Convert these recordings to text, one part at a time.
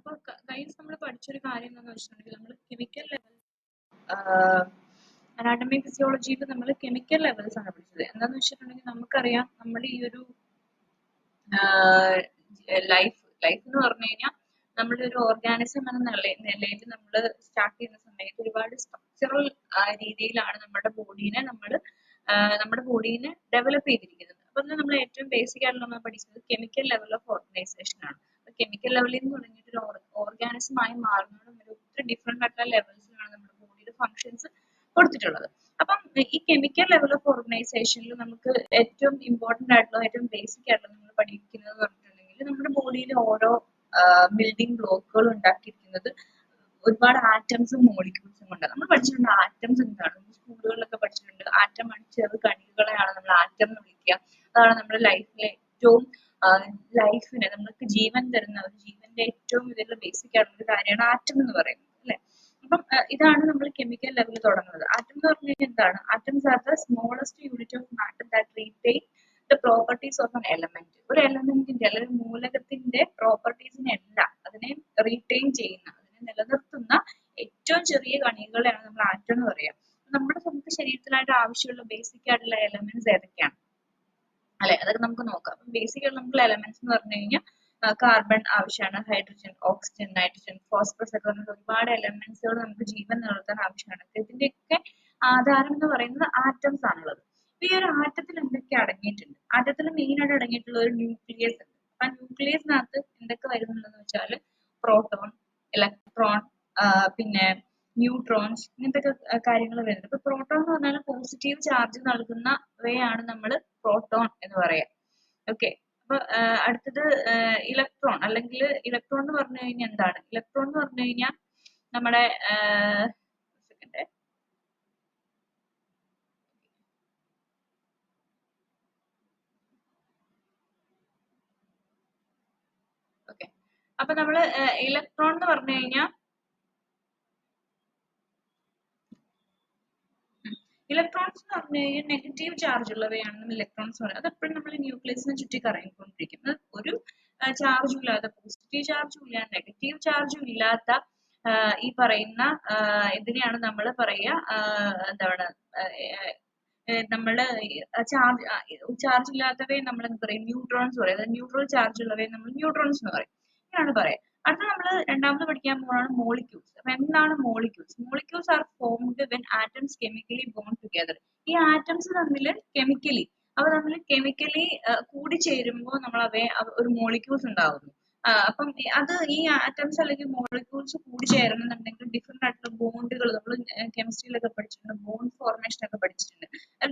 അപ്പൊ ഗൈസ് നമ്മൾ പഠിച്ചൊരു കാര്യം എന്താണെന്ന് വെച്ചിട്ടുണ്ടെങ്കിൽ നമ്മൾ കെമിക്കൽ ലെവൽ അനാട്ടമി ഫിസിയോളജിയിൽ നമ്മൾ കെമിക്കൽ ലെവൽസ് ആണ് പഠിച്ചത്. എന്താന്ന് വെച്ചിട്ടുണ്ടെങ്കിൽ നമുക്കറിയാം നമ്മുടെ ഈ ഒരു ലൈഫ് എന്ന് പറഞ്ഞു കഴിഞ്ഞാൽ നമ്മുടെ ഒരു ഓർഗാനിസം എന്ന നിലയിൽ നമ്മൾ സ്റ്റാർട്ട് ചെയ്യുന്ന സമയത്ത് ഒരുപാട് സ്ട്രക്ചറൽ രീതിയിലാണ് നമ്മുടെ ബോഡീനെ ഡെവലപ്പ് ചെയ്തിരിക്കുന്നത്. അപ്പൊ നമ്മൾ ഏറ്റവും ബേസിക് ആയിട്ട് നമ്മൾ പഠിക്കുന്നത് കെമിക്കൽ ലെവൽ ഓഫ് ഓർഗനൈസേഷൻ ആണ്. കെമിക്കൽ ലെവലിൽ നിന്ന് തുടങ്ങിയിട്ട് ഒരു ഓർഗാനിസം ആയി മാറുന്നതിന് ഒത്തിരി ഡിഫറെന്റ് ആയിട്ടുള്ള ലെവൽസിലാണ് നമ്മുടെ ബോഡിയുടെ ഫങ്ഷൻസ് കൊടുത്തിട്ടുള്ളത്. അപ്പം ഈ കെമിക്കൽ ലെവൽ ഓഫ് ഓർഗനൈസേഷനിൽ നമുക്ക് ഏറ്റവും ഇമ്പോർട്ടന്റ് ആയിട്ടുള്ള ഏറ്റവും ബേസിക് ആയിട്ടുള്ള നമ്മൾ പഠിക്കുന്നത് പറഞ്ഞിട്ടുണ്ടെങ്കിൽ നമ്മുടെ ബോഡിയിൽ ഓരോ ബിൽഡിംഗ് ബ്ലോക്കുകൾ ഉണ്ടാക്കിയിരിക്കുന്നത് ഒരുപാട് ആറ്റംസും മോളിക്യൂൾസും കൊണ്ട്. നമ്മൾ പഠിച്ചിട്ടുണ്ട് ആറ്റംസ് എന്താണ്, സ്കൂളുകളിലൊക്കെ പഠിച്ചിട്ടുണ്ട്. ആറ്റമാണ് ചെറു കണികകളെയാണ് നമ്മൾ ആറ്റം എന്ന് വിളിക്കുക. അതാണ് നമ്മുടെ ലൈഫിലെ ഏറ്റവും ലൈഫിനെ നമ്മൾക്ക് ജീവൻ തരുന്ന ഒരു ജീവന്റെ ഏറ്റവും ഇതിലുള്ള ബേസിക് ആയിട്ടുള്ള ഒരു കാര്യമാണ് ആറ്റം എന്ന് പറയുന്നത്, അല്ലെ? അപ്പം ഇതാണ് നമ്മൾ കെമിക്കൽ ലെവലിൽ തുടങ്ങുന്നത്. ആറ്റം എന്ന് പറഞ്ഞു കഴിഞ്ഞാൽ എന്താണ്? Atoms are the smallest unit of matter that retain the properties of an element. ഒരു എലമെന്റിന്റെ അല്ലെങ്കിൽ മൂലകത്തിന്റെ പ്രോപ്പർട്ടീസിനെ അല്ല, അതിനെ റീറ്റെയിൻ ചെയ്യുന്ന, അതിനെ നിലനിർത്തുന്ന ഏറ്റവും ചെറിയ കണികകളെയാണ് നമ്മൾ ആറ്റം എന്ന് പറയുക. നമുക്ക് ശരീരത്തിലായിട്ട് ആവശ്യമുള്ള ബേസിക് ആയിട്ടുള്ള എലമെന്റ്സ് ഏതൊക്കെയാണ്, അല്ലെ? അതൊക്കെ നമുക്ക് നോക്കാം. ബേസിക് ആയിട്ട് നമുക്ക് എലമെന്റ്സ് എന്ന് പറഞ്ഞു കഴിഞ്ഞാൽ കാർബൺ ആവശ്യമാണ്, ഹൈഡ്രജൻ, ഓക്സിജൻ, നൈട്രജൻ, ഫോസ്ഫറസ് ഒക്കെ പറഞ്ഞ ഒരുപാട് എലമെന്റ്സുകൾ നമുക്ക് ജീവൻ നിലനിർത്താൻ ആവശ്യമാണ്. ഇതിന്റെയൊക്കെ ആധാരം എന്ന് പറയുന്നത് ആറ്റംസ് ആണുള്ളത്. ഈ ഒരു ആറ്റത്തിൽ എന്തൊക്കെ അടങ്ങിയിട്ടുണ്ട്? ആറ്റത്തിൽ മെയിൻ ആയിട്ട് അടങ്ങിയിട്ടുള്ള ഒരു ന്യൂക്ലിയസ് ഉണ്ട്. ആ ന്യൂക്ലിയസിനകത്ത് എന്തൊക്കെ വരുന്നുണ്ടെന്ന് വെച്ചാൽ പ്രോട്ടോൺ, ഇലക്ട്രോൺ, പിന്നെ ന്യൂട്രോൺസ്, ഇങ്ങനത്തെ കാര്യങ്ങൾ വരുന്നത്. ഇപ്പൊ പ്രോട്ടോൺ എന്ന് പറഞ്ഞാൽ പോസിറ്റീവ് ചാർജ് നൽകുന്നവയാണ് നമ്മൾ പ്രോട്ടോൺ എന്ന് പറയാം. ഓക്കെ. അപ്പൊ അടുത്തത് ഇലക്ട്രോൺ, അല്ലെങ്കിൽ ഇലക്ട്രോൺ എന്ന് പറഞ്ഞു കഴിഞ്ഞാൽ എന്താണ്? ഇലക്ട്രോൺ എന്ന് പറഞ്ഞു കഴിഞ്ഞാൽ നമ്മുടെ ഓക്കെ. അപ്പൊ നമ്മള് ഇലക്ട്രോൺ എന്ന് പറഞ്ഞു കഴിഞ്ഞാൽ ഇലക്ട്രോൺസ് എന്ന് പറഞ്ഞു കഴിഞ്ഞാൽ നെഗറ്റീവ് ചാർജ് ഉള്ളവയാണ് നമ്മൾ ഇലക്ട്രോൺസ് പറയുന്നത്. അതെപ്പോഴും നമ്മൾ ന്യൂക്ലിയസിനെ ചുറ്റി കറങ്ങിക്കൊണ്ടിരിക്കും. ഒരു ചാർജും ഇല്ലാത്ത, പോസിറ്റീവ് ചാർജും ഇല്ലാത്ത, നെഗറ്റീവ് ചാർജും ഇല്ലാത്ത ഈ പറയുന്ന ഇതിനെയാണ് നമ്മൾ പറയുക എന്താണ്, നമ്മള് ചാർജ് ഇല്ലാത്തവയെ നമ്മൾ എന്ത് പറയും? ന്യൂട്രോൺസ് പറയും. അതായത് ന്യൂട്രൽ ചാർജ് ഉള്ളവയെ നമ്മൾ ന്യൂട്രോൺസ് എന്ന് പറയും. ഇങ്ങനെയാണ് പറയാം. അടുത്ത നമ്മൾ രണ്ടാമത് പഠിക്കാൻ പോകുന്നതാണ് മോളിക്യൂൾസ്. അപ്പൊ എന്താണ് molecules? Molecules are formed when atoms chemically bond together. ഈ ആറ്റംസ് തമ്മിൽ കെമിക്കലി കൂടിച്ചേരുമ്പോൾ നമ്മൾ അവയെ ഒരു മോളിക്യൂൾസ് ഉണ്ടാകുന്നു. അപ്പം അത് ഈ ആറ്റംസ് അല്ലെങ്കിൽ മോളിക്യൂൾസ് കൂടിച്ചേരണമെന്നുണ്ടെങ്കിൽ ഡിഫറെന്റ് ആയിട്ടുള്ള ബോണ്ടുകൾ, നമ്മൾ കെമിസ്ട്രിയിലൊക്കെ പഠിച്ചിട്ടുണ്ട്, ബോണ്ട് ഫോർമേഷൻ ഒക്കെ പഠിച്ചിട്ടുണ്ട്.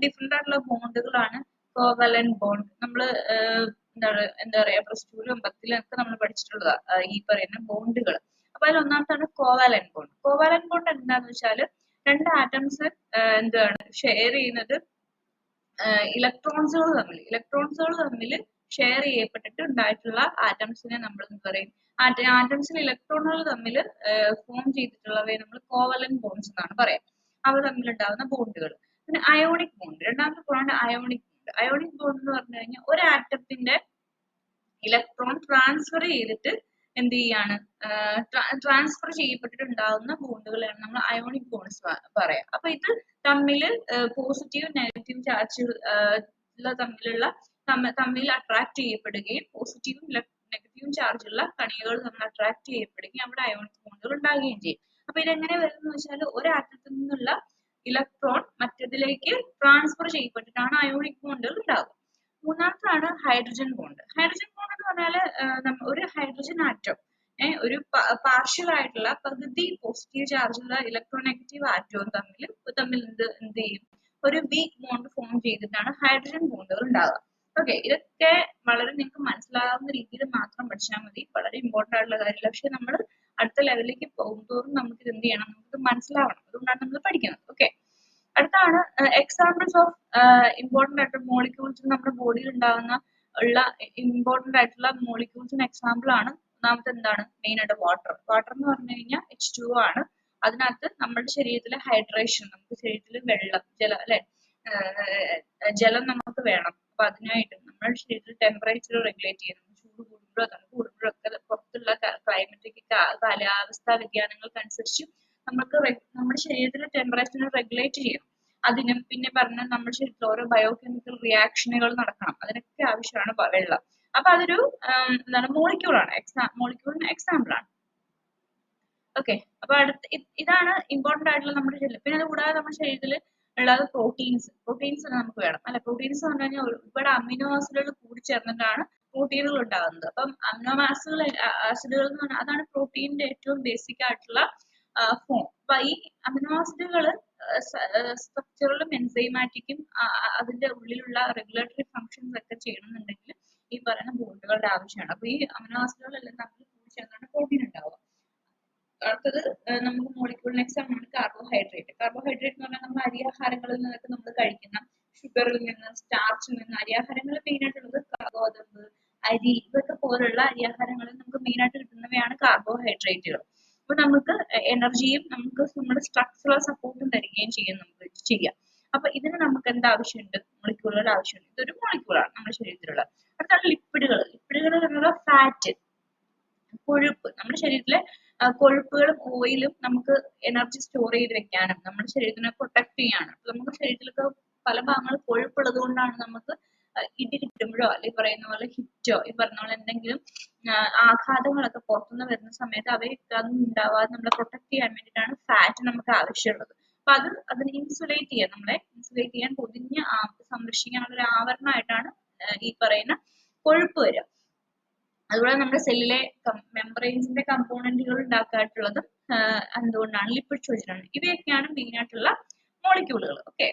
ഡിഫറെന്റ് ആയിട്ടുള്ള ബോണ്ടുകളാണ് കോവലന്റ് ബോണ്ട്. നമ്മള് എന്താ പറയാ, പ്ലസ് ടുവിലും 10ലും ഒക്കെ നമ്മൾ പഠിച്ചിട്ടുള്ളതാ ഈ പറയുന്ന ബോണ്ടുകൾ. അപ്പൊ അതിൽ ഒന്നാമത്താണ് കോവാലന്റ് ബോണ്ട്. കോവാലന്റ് ബോണ്ട് എന്താന്ന് വെച്ചാല് രണ്ട് ആറ്റംസ് എന്താണ് ഷെയർ ചെയ്യുന്നത് ഇലക്ട്രോൺസുകൾ തമ്മിൽ ഷെയർ ചെയ്യപ്പെട്ടിട്ട് ഉണ്ടായിട്ടുള്ള ആറ്റംസിനെ നമ്മൾ എന്ത് പറയും? ആറ്റംസിൽ ഇലക്ട്രോണുകൾ തമ്മിൽ ഫോം ചെയ്തിട്ടുള്ളവയെ നമ്മൾ കോവലന്റ് ബോണ്ട്സ് എന്നാണ് പറയാം. അവ തമ്മിലുണ്ടാകുന്ന ബോണ്ടുകൾ. പിന്നെ അയോണിക് ബോണ്ട്, രണ്ടാമത്തെ point ionic bond. Ionic bond എന്ന് പറഞ്ഞു കഴിഞ്ഞാൽ ഒരു ആറ്റത്തിന്റെ ഇലക്ട്രോൺ ട്രാൻസ്ഫർ ചെയ്തിട്ട് എന്ത് ചെയ്യാണ്, ട്രാൻസ്ഫർ ചെയ്യപ്പെട്ടിട്ടുണ്ടാകുന്ന ബോണ്ടുകളെയാണ് നമ്മൾ അയോണിക് ബോണ്ട്സ് പറയാം. അപ്പൊ ഇത് തമ്മിൽ പോസിറ്റീവ് നെഗറ്റീവ് ചാർജ് തമ്മിൽ അട്രാക്ട് ചെയ്യപ്പെടുകയും പോസിറ്റീവും നെഗറ്റീവും ചാർജ് ഉള്ള കണികകൾ തമ്മിൽ അട്രാക്ട് ചെയ്യപ്പെടുകയും അവിടെ അയോണിക് ബോണ്ടുകൾ ഉണ്ടാകുകയും ചെയ്യും. അപ്പൊ ഇതെങ്ങനെ വരുന്ന വെച്ചാൽ ഒരു ആറ്റത്തിൽ നിന്നുള്ള ഇലക്ട്രോൺ മറ്റേതിലേക്ക് ട്രാൻസ്ഫർ ചെയ്യപ്പെട്ടിട്ടാണ് അയോണിക് ബോണ്ടുകൾ ഉണ്ടാകുക. മൂന്നാമത്താണ് ഹൈഡ്രജൻ ബോണ്ട്. ഹൈഡ്രജൻ ബോണ്ട് എന്ന് പറഞ്ഞാൽ ഒരു ഹൈഡ്രജൻ ആറ്റം ഒരു പാർഷ്യൽ ആയിട്ടുള്ള പകുതി പോസിറ്റീവ് ചാർജുള്ള ഇലക്ട്രോനെഗറ്റീവ് ആറ്റവും തമ്മിൽ എന്ത് ചെയ്യും? ഒരു വീക്ക് ബോണ്ട് ഫോം ചെയ്തിട്ടാണ് ഹൈഡ്രജൻ ബോണ്ടുകൾ ഉണ്ടാകുക. ഓക്കെ. ഇതൊക്കെ വളരെ നിങ്ങൾക്ക് മനസ്സിലാവുന്ന രീതിയിൽ മാത്രം പഠിച്ചാൽ മതി. വളരെ ഇമ്പോർട്ടന്റ് ആയിട്ടുള്ള കാര്യമില്ല. പക്ഷെ നമ്മൾ അടുത്ത ലെവലിലേക്ക് പോകുന്തോറും നമുക്ക് ഇത് എന്ത് ചെയ്യണം? നമുക്ക് മനസ്സിലാവണം. അതുകൊണ്ടാണ് നമ്മൾ പഠിക്കുന്നത്. ഓക്കെ. അടുത്താണ് എക്സാമ്പിൾസ് ഓഫ് ഇമ്പോർട്ടന്റ് ആയിട്ടുള്ള മോളിക്യൂൾസ് നമ്മുടെ ബോഡിയിൽ ഉണ്ടാകുന്ന ഇമ്പോർട്ടന്റ് ആയിട്ടുള്ള മോളിക്യൂൾസിന് എക്സാമ്പിൾ ആണ്. ഒന്നാമത്തെ എന്താണ്? മെയിൻ ആയിട്ട് വാട്ടർ എന്ന് പറഞ്ഞു കഴിഞ്ഞാൽ H2O ആണ്. അതിനകത്ത് നമ്മുടെ ശരീരത്തിലെ ഹൈഡ്രേഷൻ, നമുക്ക് ശരീരത്തിൽ ജലം നമുക്ക് വേണം. അപ്പൊ അതിനായിട്ട് നമ്മുടെ ശരീരത്തിൽ ടെമ്പറേച്ചർ റെഗുലേറ്റ് ചെയ്യുന്നു. ചൂട് കൂടുമ്പോഴോ തണുപ്പ് കൂടുമ്പോഴോ ഒക്കെ പുറത്ത് പുറത്തുള്ള ക്ലൈമറ്റിക് കാലാവസ്ഥാ വ്യതിയാനങ്ങൾക്കനുസരിച്ച് നമുക്ക് നമ്മുടെ ശരീരത്തിലെ ടെമ്പറേച്ചർ റെഗുലേറ്റ് ചെയ്യണം. അതിനും പിന്നെ പറഞ്ഞ നമ്മുടെ ശരീരത്തിൽ ഓരോ ബയോകെമിക്കൽ റിയാക്ഷനുകൾ നടക്കണം. അതിനൊക്കെ ആവശ്യമാണ് വെള്ളം. അപ്പൊ അതൊരു എന്താണ് മോളിക്യൂളാണ്, മോളിക്യൂളിന് എക്സാമ്പിൾ ആണ്. ഓക്കെ, അപ്പൊ ഇതാണ് ഇമ്പോർട്ടന്റ് ആയിട്ടുള്ള നമ്മുടെ ശരീരം. പിന്നെ അത് കൂടാതെ നമ്മുടെ ശരീരത്തിൽ ഉള്ളത് പ്രോട്ടീൻസ് നമുക്ക് വേണം അല്ലെ. പ്രോട്ടീൻസ് എന്ന് പറഞ്ഞു കഴിഞ്ഞാൽ ഒരുപാട് അമിനോ ആസിഡുകൾ കൂടി ചേർന്നിട്ടാണ് പ്രോട്ടീനുകൾ ഉണ്ടാകുന്നത്. അപ്പം അമിനോ ആസിഡുകൾ എന്ന് പറഞ്ഞാൽ അതാണ് പ്രോട്ടീനിന്റെ ഏറ്റവും ബേസിക് ആയിട്ടുള്ള ഫോം. അപ്പൊ ഈ അമിനോ ആസിഡുകൾ സ്ട്രക്ചറലും എൻസൈമാറ്റിക്കും അതിന്റെ ഉള്ളിലുള്ള റെഗുലേറ്ററി ഫങ്ഷൻസ് ഒക്കെ ചെയ്യണമെന്നുണ്ടെങ്കിൽ ഈ പറയുന്ന ബോണ്ടുകളുടെ ആവശ്യമാണ്. അപ്പൊ ഈ അമിനോ ആസിഡുകളെല്ലാം തമ്മിൽ കൂടി ചേർന്നാണ് പ്രോട്ടീൻ ഉണ്ടാവുക. അടുത്തത് നമുക്ക് മോളിക്യൂളിന് എക്സാമ്പിൾ ആണ് കാർബോഹൈഡ്രേറ്റ്. കാർബോഹൈഡ്രേറ്റ് എന്ന് പറഞ്ഞാൽ നമ്മൾ അരിയാഹാരങ്ങളിൽ നിന്നൊക്കെ നമ്മൾ കഴിക്കുന്ന ഷുഗറിൽ നിന്ന്, സ്റ്റാർച്ചിൽ നിന്ന്, അരിയാഹാരങ്ങൾ മെയിൻ ആയിട്ടുള്ളത് ഗോതമ്പ്, അരി, ഇതൊക്കെ പോലുള്ള അരിയാഹാരങ്ങളിൽ നമുക്ക് മെയിൻ ആയിട്ട് കിട്ടുന്നവയാണ് കാർബോഹൈഡ്രേറ്റുകൾ. അപ്പൊ നമുക്ക് എനർജിയും നമുക്ക് നമ്മുടെ സ്ട്രക്ചറൽ സപ്പോർട്ടും തരികയും ചെയ്യും, നമുക്ക് ചെയ്യാം. അപ്പൊ ഇതിന് നമുക്ക് എന്താ ആവശ്യമുണ്ട്? മോളിക്യൂളുകളുടെ ആവശ്യമുണ്ട്. ഇതൊരു മോളിക്യൂളാണ് നമ്മുടെ ശരീരത്തിലുള്ള. അടുത്താണ് ലിപ്പിഡുകൾ. ലിപ്പിഡുകൾ എന്നുള്ള ഫാറ്റ്, കൊഴുപ്പ്. നമ്മുടെ ശരീരത്തിലെ കൊഴുപ്പുകളും ഓയിലും നമുക്ക് എനർജി സ്റ്റോർ ചെയ്ത് വെക്കാനും നമ്മുടെ ശരീരത്തിനെ പ്രൊട്ടക്ട് ചെയ്യാനും. നമുക്ക് ശരീരത്തിലൊക്കെ പല ഭാഗങ്ങൾ കൊഴുപ്പുള്ളത് കൊണ്ടാണ് നമുക്ക് ഇടി കിട്ടുമ്പോഴോ അല്ലെങ്കിൽ പറയുന്ന പോലെ ഹിറ്റോ ഈ പറഞ്ഞ പോലെ എന്തെങ്കിലും ആഘാതങ്ങളൊക്കെ പുറത്തുനിന്ന് വരുന്ന സമയത്ത് അവയൊക്കെ അതൊന്നും ഉണ്ടാവാതെ നമ്മളെ പ്രൊട്ടക്ട് ചെയ്യാൻ വേണ്ടിയിട്ടാണ് ഫാറ്റ് നമുക്ക് ആവശ്യമുള്ളത്. അപ്പൊ അതിനെ ഇൻസുലേറ്റ് ചെയ്യാൻ, നമ്മളെ ഇൻസുലേറ്റ് ചെയ്യാൻ പൊതിഞ്ഞ് സംരക്ഷിക്കാനുള്ള ഒരു ആവരണമായിട്ടാണ് ഈ പറയുന്ന കൊഴുപ്പ് വരിക. അതുപോലെ നമ്മുടെ സെല്ലിലെ മെമ്പറൈൻസിന്റെ കമ്പോണന്റുകൾ ഉണ്ടാക്കായിട്ടുള്ളത് എന്തുകൊണ്ടാണ്? ലിപ്പിഡ് ചോദിച്ചിട്ടാണ്. ഇവയൊക്കെയാണ് മെയിൻ ആയിട്ടുള്ള മോളിക്യൂളുകൾ. ഓക്കെ,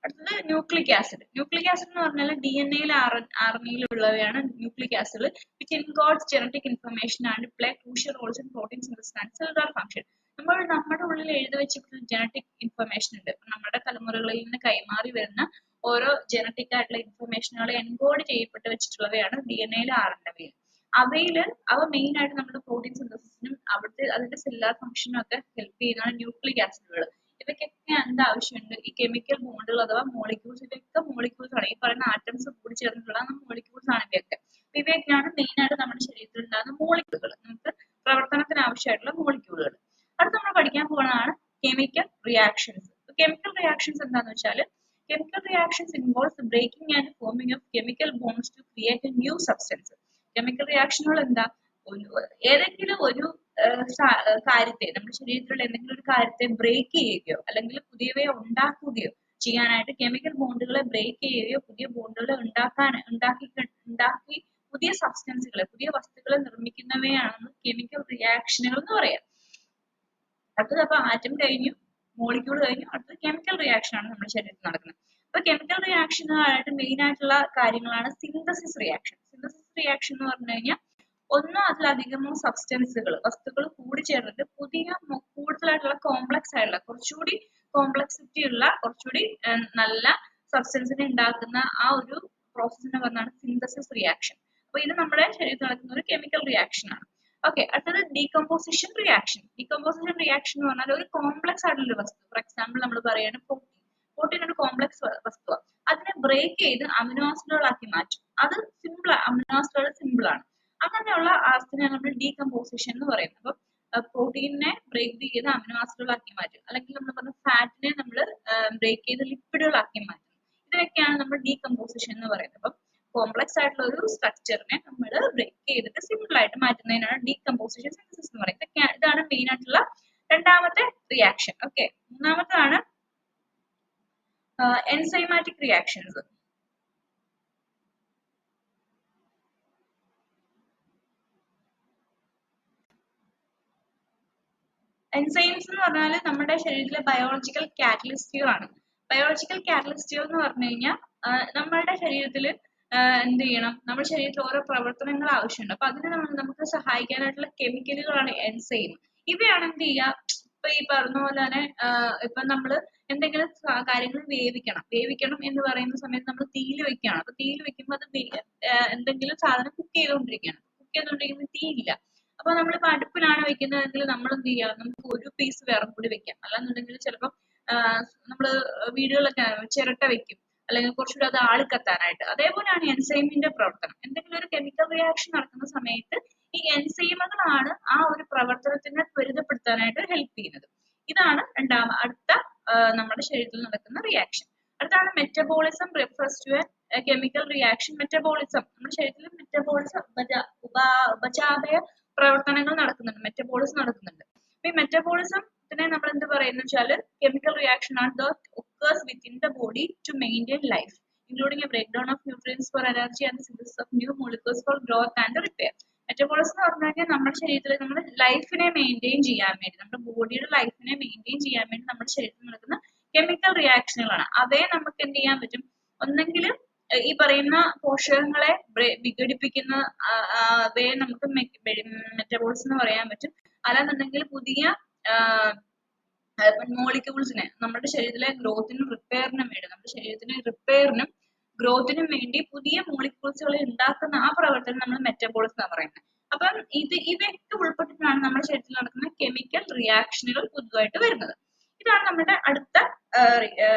അടുത്തത് ന്യൂക്ലിക് ആസിഡ്. ന്യൂക്ലിക് ആസിഡ് എന്ന് പറഞ്ഞാൽ DNA-യിൽ RNA-യിൽ ഉള്ളവയാണ് nucleic acid. Which encodes genetic information and play crucial Rolls in protein synthesis and cellular function. നമ്മുടെ ഉള്ളിൽ എഴുതി വെച്ചിട്ടുള്ള ജനറ്റിക് ഇൻഫർമേഷൻ ഉണ്ട്. നമ്മുടെ തലമുറകളിൽ നിന്ന് കൈമാറി വരുന്ന ഓരോ ജനറ്റിക് ആയിട്ടുള്ള ഇൻഫർമേഷനുകൾ എൻകോഡ് ചെയ്യപ്പെട്ട് വെച്ചിട്ടുള്ളവയാണ് DNA-യിൽ RNA-യിൽ. അവ മെയിൻ ആയിട്ട് നമ്മുടെ പ്രോട്ടീൻ സിന്തസിസിനും അതിന്റെ സെല്ലുലാർ ഫംഗ്ഷനും ഒക്കെ ഹെൽപ്പ് ചെയ്യുന്നതാണ് ന്യൂക്ലിക് ആസിഡുകൾ. ഇവയ്ക്കൊക്കെ എന്താ ആവശ്യമുണ്ട്? ഈ കെമിക്കൽ ബോണ്ടുകൾ അഥവാ മോളിക്യൂൾസ്. ഇവയൊക്കെ മോളിക്യൂൾസ് ആണ്, ഈ പറയുന്ന ആറ്റംസ് കൂടി ചേർന്നിട്ടുള്ള മോളിക്യൂൾസ് ആണ് ഇവയൊക്കെ. ഇവയൊക്കെയാണ് മെയിൻ ആയിട്ട് നമ്മുടെ ശരീരത്തിൽ ഉണ്ടാകുന്ന മോളിക്യൂളുകൾ, നമുക്ക് പ്രവർത്തനത്തിന് ആവശ്യമായിട്ടുള്ള മോളിക്യൂളുകൾ. അടുത്ത് നമ്മൾ പഠിക്കാൻ പോകുന്നതാണ് കെമിക്കൽ റിയാക്ഷൻസ്. കെമിക്കൽ റിയാക്ഷൻസ് എന്താണെന്ന് വെച്ചാൽ, chemical reactions involves the breaking and forming of chemical bonds to create a new substance. Chemical reactionകൾ എന്താ? ഏതെങ്കിലും ഒരു കാര്യത്തെ, നമ്മുടെ ശരീരത്തിലുള്ള എന്തെങ്കിലും ഒരു കാര്യത്തെ ബ്രേക്ക് ചെയ്യുകയോ അല്ലെങ്കിൽ പുതിയവയെ ഉണ്ടാക്കുകയോ ചെയ്യാനായിട്ട് കെമിക്കൽ ബോണ്ടുകളെ ബ്രേക്ക് ചെയ്യുകയോ പുതിയ ബോണ്ടുകളെ ഉണ്ടാക്കി പുതിയ സബ്സ്റ്റൻസുകളെ, പുതിയ വസ്തുക്കളെ നിർമ്മിക്കുന്നവയാണ് കെമിക്കൽ റിയാക്ഷനുകൾ എന്ന് പറയാം. അടുത്തത് അപ്പൊ ആറ്റം കഴിഞ്ഞു, മോളിക്യൂൾ കഴിഞ്ഞു, അടുത്തത് കെമിക്കൽ റിയാക്ഷൻ ആണ് നമ്മുടെ ശരീരത്തിൽ നടക്കുന്നത്. അപ്പൊ കെമിക്കൽ റിയാക്ഷനുകളായിട്ട് മെയിൻ ആയിട്ടുള്ള കാര്യങ്ങളാണ് സിന്തസിസ് റിയാക്ഷൻ. സിന്തസിസ് റിയാക്ഷൻ എന്ന് പറഞ്ഞു കഴിഞ്ഞാൽ ഒന്നോ അതിലധികമോ വസ്തുക്കൾ കൂടി ചേർന്നിട്ട് കൂടുതലായിട്ടുള്ള കോംപ്ലക്സ് ആയിട്ടുള്ള, കുറച്ചുകൂടി കോംപ്ലക്സിറ്റി ഉള്ള, കുറച്ചുകൂടി നല്ല സബ്സ്റ്റൻസിനെ ഉണ്ടാക്കുന്ന ആ ഒരു പ്രോസസ്സിനെ പറഞ്ഞാണ് സിന്തസിസ് റിയാക്ഷൻ. അപ്പൊ ഇത് നമ്മുടെ ശരീരത്തിൽ നടക്കുന്ന ഒരു കെമിക്കൽ റിയാക്ഷൻ ആണ്. ഓക്കെ, അടുത്തത് ഡീകമ്പോസിഷൻ റിയാക്ഷൻ. ഡീകമ്പോസിഷൻ റിയാക്ഷൻ എന്ന് പറഞ്ഞാൽ ഒരു കോംപ്ലക്സ് ആയിട്ടുള്ള വസ്തു, ഫോർ എക്സാമ്പിൾ നമ്മൾ പറയുകയാണ് പ്രോട്ടീൻ ഒരു കോംപ്ലക്സ് വസ്തുവാണ്. അതിനെ ബ്രേക്ക് ചെയ്ത് അമിനോ ആസിഡുകളാക്കി മാറ്റും. അത് സിമ്പിൾ, അമിനോ ആസിഡുകൾ സിമ്പിൾ ആണ്. അങ്ങനെയുള്ള ആസിഡിനെ നമ്മൾ ഡീകമ്പോസിഷൻ എന്ന് പറയുന്നത്. അപ്പൊ പ്രോട്ടീനെ ബ്രേക്ക് ചെയ്ത് അമിനോ ആസിഡുകളാക്കി മാറ്റും, അല്ലെങ്കിൽ നമ്മൾ പറഞ്ഞ ഫാറ്റിനെ നമ്മൾ ബ്രേക്ക് ചെയ്ത് ലിപ്പിഡുകളാക്കി മാറ്റും. ഇതിനൊക്കെയാണ് നമ്മൾ ഡീകമ്പോസിഷൻ എന്ന് പറയുന്നത്. അപ്പം കോംപ്ലക്സ് ആയിട്ടുള്ള ഒരു സ്ട്രക്ചറിനെ നമ്മൾ ബ്രേക്ക് ചെയ്തിട്ട് സിമ്പിൾ ആയിട്ട് മാറ്റുന്നതിനാണ് ഡീകമ്പോസിഷൻ സിന്തസിസ് എന്ന് പറയുന്നത്. ഇതാണ് മെയിൻ ആയിട്ടുള്ള രണ്ടാമത്തെ റിയാക്ഷൻ. ഓക്കെ, മൂന്നാമത്തേതാണ് എൻസൈമാറ്റിക് റിയാക്ഷൻസ്. എൻസൈംസ് എന്ന് പറഞ്ഞാൽ നമ്മുടെ ശരീരത്തിലെ ബയോളജിക്കൽ കാറ്റലിസ്റ്റുകളാണ്. ബയോളജിക്കൽ കാറ്റലിസ്റ്റുകൾ എന്ന് പറഞ്ഞു കഴിഞ്ഞാൽ നമ്മളുടെ ശരീരത്തിൽ എന്ത് ചെയ്യണം, നമ്മുടെ ശരീരത്തിൽ ഓരോ പ്രവർത്തനങ്ങൾ ആവശ്യമുണ്ട്. അപ്പൊ അതിന് നമുക്ക് സഹായിക്കാനായിട്ടുള്ള കെമിക്കലുകളാണ് എൻസൈം. ഇവയാണ് എന്ത് ചെയ്യുക, ഇപ്പൊ ഈ പറഞ്ഞ പോലെ തന്നെ ഇപ്പൊ നമ്മൾ എന്തെങ്കിലും കാര്യങ്ങൾ വേവിക്കണം എന്ന് പറയുന്ന സമയത്ത് നമ്മൾ തീയിൽ വെക്കുകയാണ്. അപ്പൊ തീയിൽ വെക്കുമ്പോൾ അത് എന്തെങ്കിലും സാധനം കുക്ക് ചെയ്തുകൊണ്ടിരിക്കുമ്പോൾ തീയില്ല. അപ്പൊ നമ്മളിപ്പോ അടുപ്പിലാണ് വെക്കുന്നതെങ്കിൽ നമ്മൾ എന്ത് ചെയ്യാം, നമുക്ക് ഒരു പീസ് വിറക് കൂടി വെക്കാം. അല്ലാന്നുണ്ടെങ്കിൽ ചിലപ്പോൾ നമ്മള് വീടുകളിലൊക്കെ ചിരട്ട വെക്കും, അല്ലെങ്കിൽ കുറച്ചുകൂടി അത് ആളിക്കത്താനായിട്ട്. അതേപോലെയാണ് എൻസൈമിന്റെ പ്രവർത്തനം. എന്തെങ്കിലും ഒരു കെമിക്കൽ റിയാക്ഷൻ നടക്കുന്ന സമയത്ത് ഈ എൻസൈമുകളാണ് ആ ഒരു പ്രവർത്തനത്തിനെ ത്വരിതപ്പെടുത്താനായിട്ട് ഹെൽപ്പ് ചെയ്യുന്നത്. ഇതാണ് അടുത്ത നമ്മുടെ ശരീരത്തിൽ നടക്കുന്ന റിയാക്ഷൻ. അടുത്താണ് metabolism refers to a chemical reaction. Metabolism നമ്മുടെ ശരീരത്തിൽ മെറ്റബോളിസം ഉപചാപയ പ്രവർത്തനങ്ങൾ നടക്കുന്നുണ്ട്, മെറ്റബോളിസം നടക്കുന്നുണ്ട്. ഈ മെറ്റബോളിസത്തിനെ നമ്മൾ എന്ത് പറയുന്നു വെച്ചാൽ കെമിക്കൽ റിയാക്ഷൻ ആണ് that occurs within the body to maintain life, including a breakdown of nutrients for energy and the synthesis of new molecules for growth and repair. Metabolism എന്ന് പറഞ്ഞു കഴിഞ്ഞാൽ നമ്മുടെ ശരീരത്തിൽ നമ്മുടെ ലൈഫിനെ മെയിൻറ്റെയിൻ ചെയ്യാൻ വേണ്ടി, നമ്മുടെ ബോഡിയുടെ ലൈഫിനെ മെയിൻറ്റെയിൻ ചെയ്യാൻ വേണ്ടി നമ്മുടെ ശരീരത്തിൽ നടക്കുന്ന കെമിക്കൽ റിയാക്ഷനുകളാണ്. അവയെ നമുക്ക് എന്ത് ചെയ്യാൻ പറ്റും? ഒന്നെങ്കിൽ ഈ പറയുന്ന പോഷകങ്ങളെ വിഘടിപ്പിക്കുന്ന അവയെ നമുക്ക് മെറ്റബോളിസം എന്ന് പറയാൻ പറ്റും. അല്ലാന്നുണ്ടെങ്കിൽ പുതിയ മോളിക്യൂൾസിനെ നമ്മുടെ ശരീരത്തിലെ ഗ്രോത്തിനും റിപ്പയറിനും വേണ്ടി, നമ്മുടെ ശരീരത്തിന് റിപ്പയറിനും ഗ്രോത്തിനും വേണ്ടി പുതിയ മോളിക്യൂൾസുകളെ ഉണ്ടാക്കുന്ന ആ പ്രവർത്തനം നമ്മൾ മെറ്റബോളിസം എന്ന് പറയുന്നത്. അപ്പം ഇവയൊക്കെ ഉൾപ്പെട്ടിട്ടാണ് നമ്മുടെ ശരീരത്തിൽ നടക്കുന്ന കെമിക്കൽ റിയാക്ഷനുകൾ പുതുതായിട്ട് വരുന്നത്. ഇതാണ് നമ്മുടെ അടുത്ത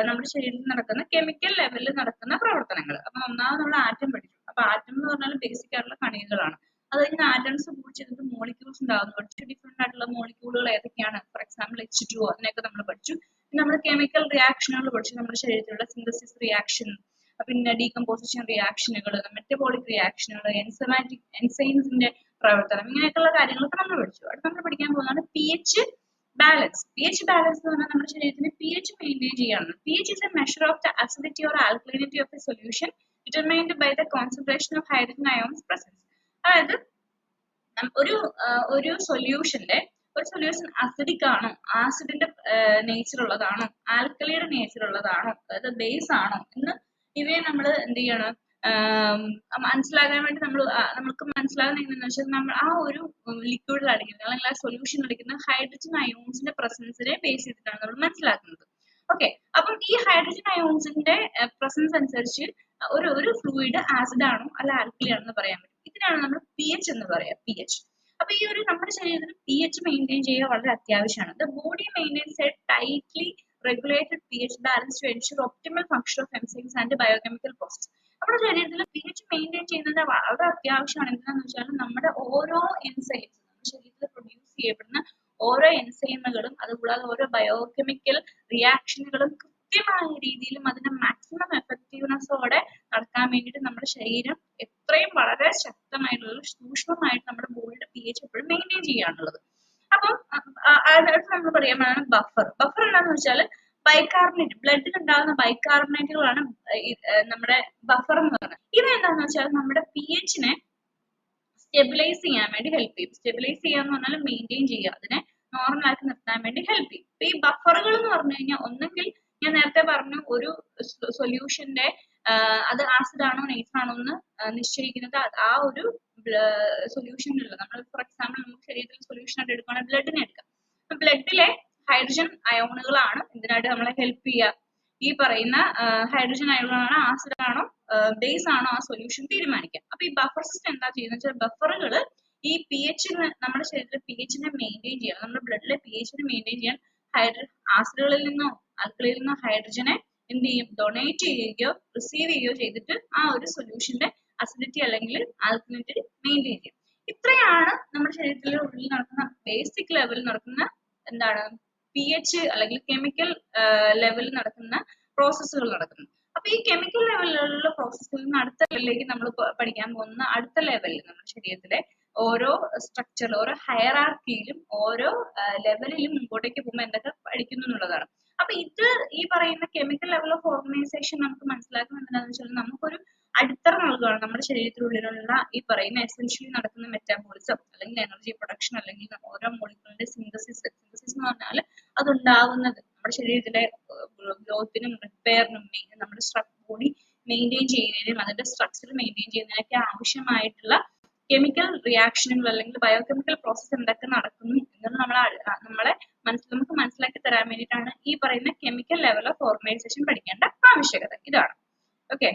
നമ്മുടെ ശരീരത്തിൽ നടക്കുന്ന കെമിക്കൽ ലെവലിൽ നടക്കുന്ന പ്രവർത്തനങ്ങൾ. അപ്പൊ ഒന്നാമത് നമ്മൾ ആറ്റം പഠിച്ചു. അപ്പൊ ആറ്റം എന്ന് പറഞ്ഞാൽ ബേസിക് ആയിട്ടുള്ള കണികകളാണ്. അത് കഴിഞ്ഞ് ആറ്റംസ് കൂടി ചെയ്തിട്ട് മോളിക്യൂൾസ് ഉണ്ടാകുന്നു. കുറച്ച് ഡിഫറെന്റ് ആയിട്ടുള്ള മോളിക്യൂളുകൾ ഏതൊക്കെയാണ്? ഫോർ എക്സാമ്പിൾ H2O, അതിനൊക്കെ നമ്മൾ പഠിച്ചു. പിന്നെ നമ്മൾ കെമിക്കൽ റിയാക്ഷനുകൾ പഠിച്ചു, നമ്മുടെ ശരീരത്തിലുള്ള സിന്തസിസ് റിയാക്ഷൻ, പിന്നെ ഡീകമ്പോസിഷൻ റിയാക്ഷനുകൾ, മെറ്റബോളിക് റിയാക്ഷനുകൾ, എൻസൈംസിന്റെ പ്രവർത്തനം, ഇങ്ങനെയൊക്കെയുള്ള കാര്യങ്ങളൊക്കെ നമ്മൾ പഠിച്ചു. അടുത്ത് നമ്മൾ പഠിക്കാൻ പോകുന്നതാണ് pH ബാലൻസ്. pH ബാലൻസ് എന്ന് പറഞ്ഞാൽ നമ്മുടെ ശരീരത്തിന് pH മെയിൻറ്റെയിൻ ചെയ്യാണ്. pH is a measure of the acidity or alkalinity of a solution determined by the concentration of hydrogen ions present. അതായത് ഒരു സൊല്യൂഷൻ അസിഡിക് ആണോ, ആസിഡിന്റെ നേച്ചർ ഉള്ളതാണോ, ആൽക്കലിയുടെ നേച്ചർ ഉള്ളതാണോ, അതായത് ബേസ് ആണോ എന്ന് ഇവയെ നമ്മൾ എന്ത് ചെയ്യണം മനസ്സിലാകാൻ വേണ്ടി നമുക്ക് മനസ്സിലാകുന്ന എങ്ങനെയാണെന്ന് വെച്ചാൽ നമ്മൾ ആ ഒരു ലിക്വിഡിൽ അടിക്കുന്നത് അല്ലെങ്കിൽ ആ സൊല്യൂഷൻ അടിക്കുന്ന ഹൈഡ്രജൻ അയോൺസിന്റെ പ്രസൻസിനെ ബേസ് ചെയ്തിട്ടാണ് നമ്മൾ മനസ്സിലാക്കുന്നത്. ഓക്കെ, അപ്പം ഈ ഹൈഡ്രജൻ അയോൺസിന്റെ പ്രസൻസ് അനുസരിച്ച് ഒരു ഫ്ലൂയിഡ് ആസിഡ് ആണോ അല്ല ആൽക്കലി ആണെന്ന് പറയാൻ പറ്റും. ഇതിനാണ് നമ്മൾ pH എന്ന് പറയാം. pH. അപ്പൊ ഈ ഒരു നമ്മുടെ ശരീരത്തിൽ pH മെയിൻറ്റെയിൻ ചെയ്യുക വളരെ അത്യാവശ്യമാണ്. The body maintains A tightly regulated pH balance to ensure optimal function of enzymes and biochemical process. നമ്മുടെ ശരീരത്തിൽ pH മെയിൻറ്റെയിൻ ചെയ്യുന്നത് വളരെ അത്യാവശ്യമാണ്. എന്താണെന്ന് വെച്ചാൽ നമ്മുടെ ഓരോ എൻസൈംസ്, നമ്മുടെ ശരീരത്തിൽ പ്രൊഡ്യൂസ് ചെയ്യപ്പെടുന്ന ഓരോ എൻസൈമുകളും അതുകൂടാതെ ഓരോ ബയോകെമിക്കൽ റിയാക്ഷനുകളും കൃത്യമായ രീതിയിലും അതിന്റെ മാക്സിമം എഫക്റ്റീവ്നെസ്സോടെ നടക്കാൻ വേണ്ടിയിട്ട് നമ്മുടെ ശരീരം എത്രയും വളരെ ശക്തമായിട്ടുള്ള സൂക്ഷ്മമായിട്ട് നമ്മുടെ ബോഡിയുടെ pH എപ്പോഴും മെയിൻറ്റെയിൻ ചെയ്യാനുള്ളത്. അപ്പം അടുത്ത് നമ്മൾ പറയുമ്പോഴാണ് ബഫർ. ബഫർ എന്താണെന്ന് വെച്ചാൽ ബൈകാർബണേറ്റ്, ബ്ലഡിൽ ഉണ്ടാകുന്ന ബൈകാർബണേറ്റുകളാണ് നമ്മുടെ ബഫർ എന്ന് പറയുന്നത്. ഇവ എന്താണെന്ന് വെച്ചാൽ നമ്മുടെ pH-നെ സ്റ്റെബിലൈസ് ചെയ്യാൻ വേണ്ടി ഹെൽപ്പ് ചെയ്യും. സ്റ്റെബിലൈസ് ചെയ്യാന്ന് പറഞ്ഞാൽ മെയിൻറ്റെയിൻ ചെയ്യുക, അതിനെ നോർമൽ ആക്കി നിർത്താൻ വേണ്ടി ഹെൽപ്പ് ചെയ്യും. അപ്പൊ ഈ ബഫറുകൾ എന്ന് പറഞ്ഞു കഴിഞ്ഞാൽ ഒന്നെങ്കിൽ ഞാൻ നേരത്തെ പറഞ്ഞു ഒരു സൊല്യൂഷന്റെ അത് ആസിഡ് ആണോ നേച്ചർ ആണോ എന്ന് നിശ്ചയിക്കുന്നത് ആ ഒരു സൊല്യൂഷനിലുള്ള, നമ്മൾ ഫോർ എക്സാമ്പിൾ നമുക്ക് ശരീരത്തിൽ സൊല്യൂഷൻ ആയിട്ട് എടുക്കുകയാണെങ്കിൽ ബ്ലഡിനെ എടുക്കാം. ബ്ലഡിലെ ഹൈഡ്രജൻ അയോണുകളാണ് ഇതിനായിട്ട് നമ്മളെ ഹെൽപ്പ് ചെയ്യുക. ഈ പറയുന്ന ഹൈഡ്രജൻ അയോണാണ് ആസിഡ് ആണോ ബേസ് ആണോ ആ സൊല്യൂഷൻ തീരുമാനിക്കാം. അപ്പൊ ഈ ബഫർ സിസ്റ്റം എന്താ ചെയ്യുന്നത് വെച്ചാൽ ബഫറുകൾ ഈ pH-നെ നമ്മുടെ ശരീരത്തിലെ pH-നെ മെയിൻറ്റെയിൻ ചെയ്യാൻ, നമ്മുടെ ബ്ലഡിലെ pH-നെ മെയിൻറ്റെയിൻ ചെയ്യാൻ ആസിഡുകളിൽ നിന്നോ ആൽക്കലിയിൽ നിന്നോ ഹൈഡ്രജനെ എന്ത് ചെയ്യും? ഡൊണേറ്റ് ചെയ്യുകയോ റിസീവ് ചെയ്യുകയോ ചെയ്തിട്ട് ആ ഒരു സൊല്യൂഷന്റെ അസിഡിറ്റി അല്ലെങ്കിൽ ആൽക്കലിനിറ്റി മെയിൻറ്റെയിൻ ചെയ്യും. ഇത്രയാണ് നമ്മുടെ ശരീരത്തിലെ ഉള്ളിൽ നടക്കുന്ന ബേസിക് ലെവലിൽ നടക്കുന്ന എന്താണ് pH അല്ലെങ്കിൽ കെമിക്കൽ ലെവലിൽ നടക്കുന്ന പ്രോസസ്സുകൾ നടക്കുന്നത്. അപ്പൊ ഈ കെമിക്കൽ ലെവലിലുള്ള പ്രോസസ്സുകളിൽ നിന്ന് അടുത്ത ലെവലിലേക്ക് നമ്മൾ പഠിക്കാൻ പോകുന്ന അടുത്ത ലെവലിൽ നമ്മുടെ ശരീരത്തിലെ ഓരോ സ്ട്രക്ചറിലും ഓരോ ഹയറാർക്കിയിലും ഓരോ ലെവലിലും മുമ്പോട്ടേക്ക് പോകുമ്പോൾ എന്തൊക്കെ പഠിക്കുന്നു എന്നുള്ളതാണ്. അപ്പൊ ഇത് ഈ പറയുന്ന കെമിക്കൽ ലെവൽ ഓഫ് ഓർഗനൈസേഷൻ നമുക്ക് മനസ്സിലാക്കുന്നത് എന്താണെന്ന് വെച്ചാൽ നമുക്കൊരു അടിത്തറ നൽകുകയാണ് നമ്മുടെ ശരീരത്തിനുള്ളിലുള്ള ഈ പറയുന്ന എസെൻഷ്യലി നടക്കുന്ന മെറ്റാബോളിസം അല്ലെങ്കിൽ എനർജി പ്രൊഡക്ഷൻ അല്ലെങ്കിൽ ഓരോ മോളിക്യൂളിന്റെ സിന്തസിസ് എന്ന് പറഞ്ഞാൽ അതുണ്ടാവുന്നത് നമ്മുടെ ശരീരത്തിലെ ഗ്രോത്തിനും റിപ്പയറിനും നമ്മുടെ ബോഡി മെയിൻറ്റെയിൻ ചെയ്യുന്നതിനും അതിന്റെ സ്ട്രക്ചർ മെയിൻറ്റെയിൻ ചെയ്യുന്നതിനൊക്കെ ആവശ്യമായിട്ടുള്ള കെമിക്കൽ റിയാക്ഷനുകൾ അല്ലെങ്കിൽ ബയോകെമിക്കൽ പ്രോസസ് എന്തൊക്കെ നടക്കുന്നു എന്ന് നമുക്ക് മനസ്സിലാക്കി തരാൻ വേണ്ടിയിട്ടാണ് ഈ പറയുന്ന കെമിക്കൽ ലെവൽ ഓഫ് ഓർഗനൈസേഷൻ പഠിക്കേണ്ട ആവശ്യകത. ഇതാണ്. ഓക്കെ.